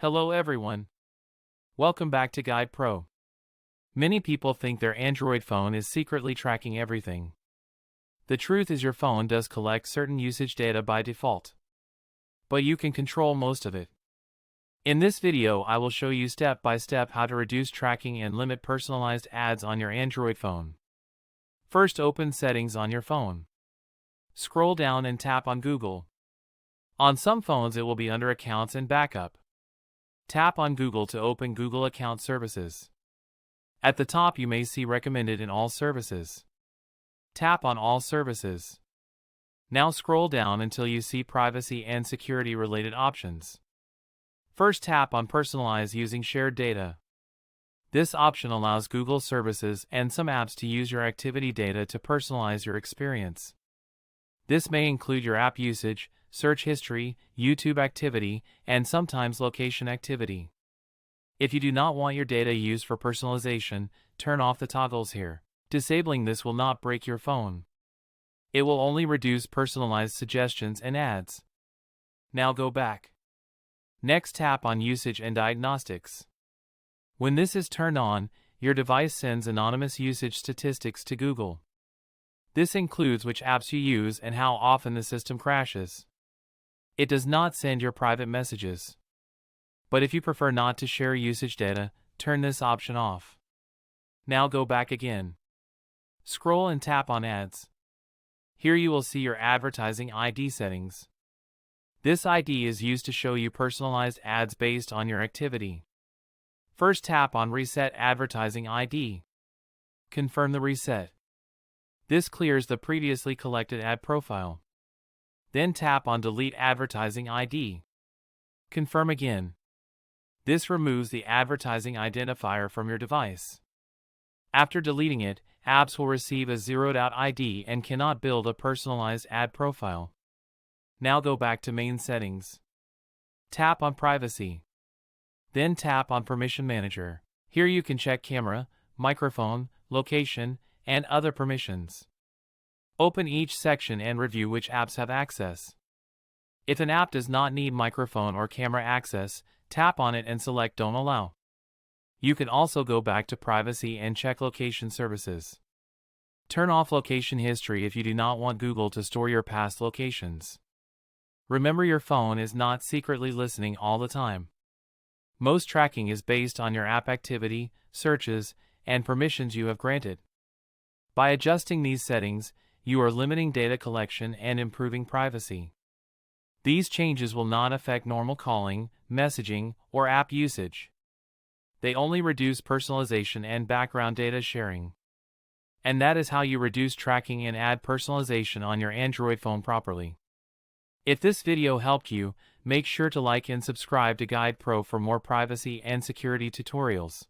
Hello everyone. Welcome back to Guide Pro. Many people think their Android phone is secretly tracking everything. The truth is your phone does collect certain usage data by default, but you can control most of it. In this video, I will show you step by step how to reduce tracking and limit personalized ads on your Android phone. First, open Settings on your phone. Scroll down and tap on Google. On some phones it will be under Accounts and Backup. Tap on Google to open Google Account Services. At the top you may see Recommended in All Services. Tap on All Services. Now scroll down until you see Privacy and Security related options. First, tap on Personalize using shared data. This option allows Google services and some apps to use your activity data to personalize your experience. This may include your app usage, search history, YouTube activity, and sometimes location activity. If you do not want your data used for personalization, turn off the toggles here. Disabling this will not break your phone. It will only reduce personalized suggestions and ads. Now go back. Next, tap on Usage and Diagnostics. When this is turned on, your device sends anonymous usage statistics to Google. This includes which apps you use and how often the system crashes. It does not send your private messages. But if you prefer not to share usage data, turn this option off. Now go back again. Scroll and tap on Ads. Here you will see your advertising ID settings. This ID is used to show you personalized ads based on your activity. First, tap on Reset Advertising ID. Confirm the reset. This clears the previously collected ad profile. Then tap on Delete Advertising ID. Confirm again. This removes the advertising identifier from your device. After deleting it, apps will receive a zeroed out ID and cannot build a personalized ad profile. Now go back to Main Settings. Tap on Privacy. Then tap on Permission Manager. Here you can check camera, microphone, location, and other permissions. Open each section and review which apps have access. If an app does not need microphone or camera access, tap on it and select Don't Allow. You can also go back to Privacy and check location services. Turn off location history if you do not want Google to store your past locations. Remember, your phone is not secretly listening all the time. Most tracking is based on your app activity, searches, and permissions you have granted. By adjusting these settings, you are limiting data collection and improving privacy. These changes will not affect normal calling, messaging, or app usage. They only reduce personalization and background data sharing. And that is how you reduce tracking and ad personalization on your Android phone properly. If this video helped you, make sure to like and subscribe to Guide Pro for more privacy and security tutorials.